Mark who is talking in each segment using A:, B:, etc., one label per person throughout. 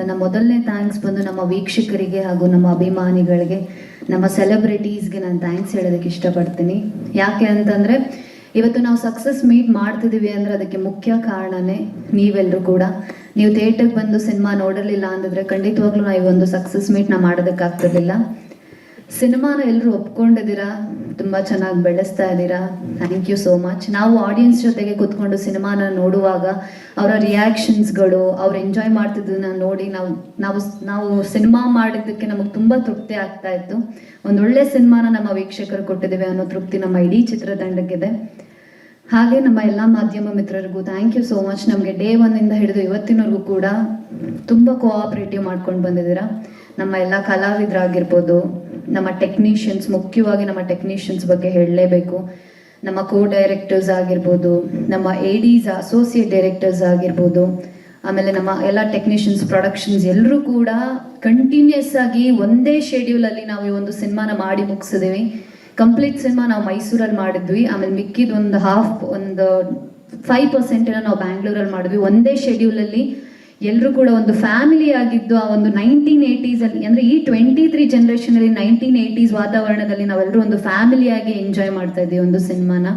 A: ನನ್ನ ಮೊದಲನೇ ಥ್ಯಾಂಕ್ಸ್ ಬಂದು ನಮ್ಮ ವೀಕ್ಷಕರಿಗೆ ಹಾಗೂ ನಮ್ಮ ಅಭಿಮಾನಿಗಳಿಗೆ, ನಮ್ಮ ಸೆಲೆಬ್ರಿಟೀಸ್ಗೆ ನಾನು ಥ್ಯಾಂಕ್ಸ್ ಹೇಳೋದಕ್ಕೆ ಇಷ್ಟಪಡ್ತೀನಿ. ಯಾಕೆ ಅಂತಂದರೆ ಇವತ್ತು ನಾವು ಸಕ್ಸಸ್ ಮೀಟ್ ಮಾಡ್ತಿದ್ದೀವಿ ಅಂದರೆ ಅದಕ್ಕೆ ಮುಖ್ಯ ಕಾರಣನೇ ನೀವೆಲ್ಲರೂ ಕೂಡ. ನೀವು ಥಿಯೇಟರ್ಗೆ ಬಂದು ಸಿನಿಮಾ ನೋಡಿರಲಿಲ್ಲ ಅಂದಿದ್ರೆ ಖಂಡಿತವಾಗ್ಲೂ ನಾವು ಈ ಒಂದು ಸಕ್ಸಸ್ ಮೀಟ್ನ ಮಾಡೋದಕ್ಕಾಗ್ತಿರ್ಲಿಲ್ಲ. ಸಿನಿಮಾನ ಎಲ್ಲರೂ ಒಪ್ಕೊಂಡಿದ್ದೀರಾ, ತುಂಬ ಚೆನ್ನಾಗಿ ಬೆಳೆಸ್ತಾ ಇದ್ದೀರಾ, ಥ್ಯಾಂಕ್ ಯು ಸೋ ಮಚ್. ನಾವು ಆಡಿಯನ್ಸ್ ಜೊತೆಗೆ ಕೂತ್ಕೊಂಡು ಸಿನಿಮಾನ ನೋಡುವಾಗ ಅವರ ರಿಯಾಕ್ಷನ್ಸ್ಗಳು, ಅವ್ರು ಎಂಜಾಯ್ ಮಾಡ್ತಿದ್ದನ್ನ ನೋಡಿ ನಾವು ಸಿನಿಮಾ ಮಾಡಿದ್ದಕ್ಕೆ ನಮಗೆ ತುಂಬ ತೃಪ್ತಿ ಆಗ್ತಾ ಇತ್ತು. ಒಂದೊಳ್ಳೆ ಸಿನಿಮಾನ ನಮ್ಮ ವೀಕ್ಷಕರು ಕೊಟ್ಟಿದ್ದೇವೆ ಅನ್ನೋ ತೃಪ್ತಿ ನಮ್ಮ ಇಡೀ ಚಿತ್ರತಂಡಕ್ಕಿದೆ. ಹಾಗೆ ನಮ್ಮ ಎಲ್ಲ ಮಾಧ್ಯಮ ಮಿತ್ರರಿಗೂ ಥ್ಯಾಂಕ್ ಯು ಸೋ ಮಚ್. ನಮಗೆ ಡೇ 1 ಹಿಡಿದು ಇವತ್ತಿನವರೆಗೂ ಕೂಡ ತುಂಬ ಕೋಆಪರೇಟಿವ್ ಮಾಡ್ಕೊಂಡು ಬಂದಿದ್ದೀರಾ. ನಮ್ಮ ಎಲ್ಲ ಕಲಾವಿದರಾಗಿರ್ಬೋದು, ನಮ್ಮ ಟೆಕ್ನಿಷಿಯನ್ಸ್, ಮುಖ್ಯವಾಗಿ ನಮ್ಮ ಟೆಕ್ನಿಷಿಯನ್ಸ್ ಬಗ್ಗೆ ಹೇಳಲೇಬೇಕು. ನಮ್ಮ ಡೈರೆಕ್ಟರ್ಸ್ ಆಗಿರ್ಬೋದು, ನಮ್ಮ ADs ಅಸೋಸಿಯೇಟ್ ಡೈರೆಕ್ಟರ್ಸ್ ಆಗಿರ್ಬೋದು, ಆಮೇಲೆ ನಮ್ಮ ಎಲ್ಲ ಟೆಕ್ನಿಷಿಯನ್ಸ್, ಪ್ರೊಡಕ್ಷನ್ಸ್ ಎಲ್ಲರೂ ಕೂಡ ಕಂಟಿನ್ಯೂಸ್ ಆಗಿ ಒಂದೇ ಶೆಡ್ಯೂಲಲ್ಲಿ ನಾವು ಈ ಒಂದು ಸಿನಿಮಾನ ಮಾಡಿ ಮುಗಿಸಿದ್ದೀವಿ. ಕಂಪ್ಲೀಟ್ ಸಿನಿಮಾ ನಾವು ಮೈಸೂರಲ್ಲಿ ಮಾಡಿದ್ವಿ, ಆಮೇಲೆ ಮಿಕ್ಕಿದ ಒಂದು 5% ನಾವು ಬ್ಯಾಂಗ್ಳೂರಲ್ಲಿ ಮಾಡಿದ್ವಿ. ಒಂದೇ ಶೆಡ್ಯೂಲಲ್ಲಿ ಎಲ್ಲರೂ ಕೂಡ ಒಂದು ಫ್ಯಾಮಿಲಿ ಆಗಿದ್ದು ಆ ಒಂದು 1980s ಅಲ್ಲಿ, ಅಂದರೆ ಈ 23 ಜನರೇಷನಲ್ಲಿ 1980s ವಾತಾವರಣದಲ್ಲಿ ನಾವೆಲ್ಲರೂ ಒಂದು ಫ್ಯಾಮಿಲಿಯಾಗಿ ಎಂಜಾಯ್ ಮಾಡ್ತಾ ಇದ್ದೀವಿ ಒಂದು ಸಿನಿಮಾನ.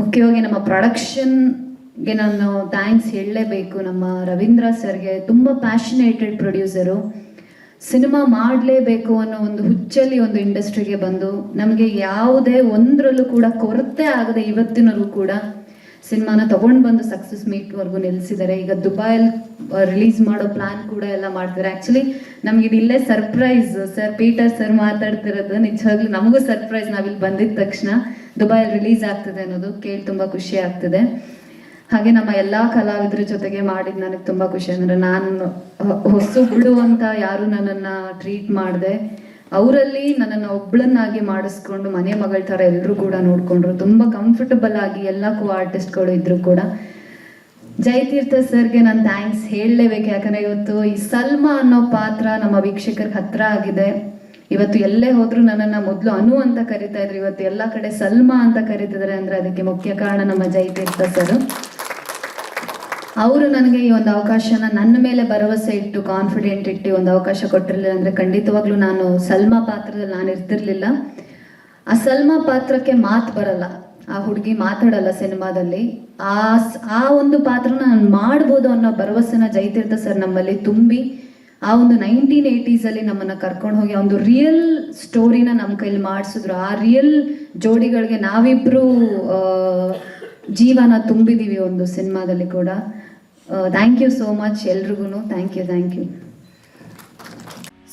A: ಮುಖ್ಯವಾಗಿ ನಮ್ಮ ಪ್ರೊಡಕ್ಷನ್ಗೆ ನಾನು ಥ್ಯಾಂಕ್ಸ್ ಹೇಳಲೇಬೇಕು. ನಮ್ಮ ರವೀಂದ್ರ ಸರ್ಗೆ, ತುಂಬ ಪ್ಯಾಷನೇಟೆಡ್ ಪ್ರೊಡ್ಯೂಸರು. ಸಿನಿಮಾ ಮಾಡಲೇಬೇಕು ಅನ್ನೋ ಒಂದು ಹುಚ್ಚಲ್ಲಿ ಒಂದು ಇಂಡಸ್ಟ್ರಿಗೆ ಬಂದು ನಮಗೆ ಯಾವುದೇ ಒಂದರಲ್ಲೂ ಕೂಡ ಕೊರತೆ ಆಗದೆ ಇವತ್ತಿನವರೆಗೂ ಕೂಡ ಸಿನಿಮಾನ ತಗೊಂಡು ಬಂದು ಸಕ್ಸಸ್ ಮೀಟ್ವರೆಗೂ ನಿಲ್ಲಿಸಿದ್ದಾರೆ. ಈಗ ದುಬೈಯಲ್ಲಿ ರಿಲೀಸ್ ಮಾಡೋ ಪ್ಲಾನ್ ಕೂಡ ಎಲ್ಲ ಮಾಡ್ತಾರೆ. ಆ್ಯಕ್ಚುಲಿ ನಮ್ಗೆ ಇಲ್ಲೇ ಸರ್ಪ್ರೈಸ್, ಸರ್ ಪೀಟರ್ ಸರ್ ಮಾತಾಡ್ತಿರೋದು ನಿಜವಾಗ್ಲೂ ನಮಗೂ ಸರ್ಪ್ರೈಸ್. ನಾವಿಲ್ಲಿ ಬಂದಿದ್ದ ತಕ್ಷಣ ದುಬೈಯಲ್ಲಿ ರಿಲೀಸ್ ಆಗ್ತದೆ ಅನ್ನೋದು ಕೇಳಿ ತುಂಬ ಖುಷಿ ಆಗ್ತದೆ. ಹಾಗೆ ನಮ್ಮ ಎಲ್ಲ ಕಲಾವಿದರ ಜೊತೆಗೆ ಮಾಡಿದ್ದು ನನಗೆ ತುಂಬ ಖುಷಿ. ಅಂದರೆ ನಾನು ಹೊಸಬ್ಳು ಅಂತ ಯಾರು ನನ್ನನ್ನು ಟ್ರೀಟ್ ಮಾಡಿದೆ, ಅವರಲ್ಲಿ ನನ್ನನ್ನು ಒಬ್ಬಳನ್ನಾಗಿ ಮಾಡಿಸ್ಕೊಂಡು ಮನೆ ಮಗಳ ಥರ ಎಲ್ಲರೂ ಕೂಡ ನೋಡಿಕೊಂಡ್ರು. ತುಂಬ ಕಂಫರ್ಟಬಲ್ ಆಗಿ ಎಲ್ಲ ಆರ್ಟಿಸ್ಟ್ಗಳು ಇದ್ರು ಕೂಡ. ಜಯತೀರ್ಥ ಸರ್ಗೆ ನಾನು ಥ್ಯಾಂಕ್ಸ್ ಹೇಳಲೇಬೇಕು. ಯಾಕಂದರೆ ಇವತ್ತು ಈ ಸಲ್ಮಾ ಅನ್ನೋ ಪಾತ್ರ ನಮ್ಮ ವೀಕ್ಷಕರಿಗೆ ಹತ್ರ ಆಗಿದೆ. ಇವತ್ತು ಎಲ್ಲೇ ಹೋದ್ರು ನನ್ನನ್ನು ಮೊದಲು ಅನು ಅಂತ ಕರಿತಾ ಇದ್ರು, ಇವತ್ತು ಎಲ್ಲ ಕಡೆ ಸಲ್ಮಾ ಅಂತ ಕರೀತಿದ್ದಾರೆ. ಅಂದರೆ ಅದಕ್ಕೆ ಮುಖ್ಯ ಕಾರಣ ನಮ್ಮ ಜಯತೀರ್ಥ ಸರ್. ಅವರು ನನಗೆ ಈ ಒಂದು ಅವಕಾಶನ ನನ್ನ ಮೇಲೆ ಭರವಸೆ ಇಟ್ಟು, ಕಾನ್ಫಿಡೆಂಟ್ ಇಟ್ಟು ಒಂದು ಅವಕಾಶ ಕೊಟ್ಟಿರಲಿಲ್ಲ ಅಂದರೆ ಖಂಡಿತವಾಗ್ಲೂ ನಾನು ಸಲ್ಮಾ ಪಾತ್ರದಲ್ಲಿ ನಾನು ಇರ್ತಿರ್ಲಿಲ್ಲ. ಆ ಸಲ್ಮಾ ಪಾತ್ರಕ್ಕೆ ಮಾತು ಬರಲ್ಲ, ಆ ಹುಡುಗಿ ಮಾತಾಡಲ್ಲ ಸಿನಿಮಾದಲ್ಲಿ. ಆ ಒಂದು ಪಾತ್ರನ ನಾನು ಮಾಡ್ಬೋದು ಅನ್ನೋ ಭರವಸೆನ ಜಯತೀರ್ಥ ಸರ್ ನಮ್ಮಲ್ಲಿ ತುಂಬಿ ಆ ಒಂದು 1980s ಅಲ್ಲಿ ನಮ್ಮನ್ನು ಕರ್ಕೊಂಡು ಹೋಗಿ ಒಂದು ರಿಯಲ್ ಸ್ಟೋರಿನ ನಮ್ಮ ಕೈಲಿ ಮಾಡಿಸಿದ್ರು. ಆ ರಿಯಲ್ ಜೋಡಿಗಳಿಗೆ ನಾವಿಬ್ಬರು ಜೀವನ ತುಂಬಿದ್ದೀವಿ ಒಂದು ಸಿನಿಮಾದಲ್ಲಿ ಕೂಡ. ಥ್ಯಾಂಕ್ ಯು ಸೋ ಮಚ್ ಎಲ್ರಿಗೂ. Thank you.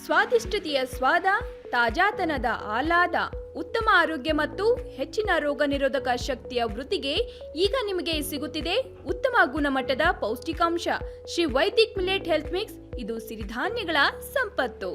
B: ಸ್ವಾದಿಷ್ಟತೆಯ ಸ್ವಾದ, ತಾಜಾತನದ ಆಹ್ಲಾದ, ಉತ್ತಮ ಆರೋಗ್ಯ ಮತ್ತು ಹೆಚ್ಚಿನ ರೋಗ ನಿರೋಧಕ ಶಕ್ತಿಯ ವೃದ್ಧಿಗೆ ಈಗ ನಿಮಗೆ ಸಿಗುತ್ತಿದೆ ಉತ್ತಮ ಗುಣಮಟ್ಟದ ಪೌಷ್ಟಿಕಾಂಶ Shri Vaidik millet health mix. ಇದು ಸಿರಿಧಾನ್ಯಗಳ ಸಂಪತ್ತು.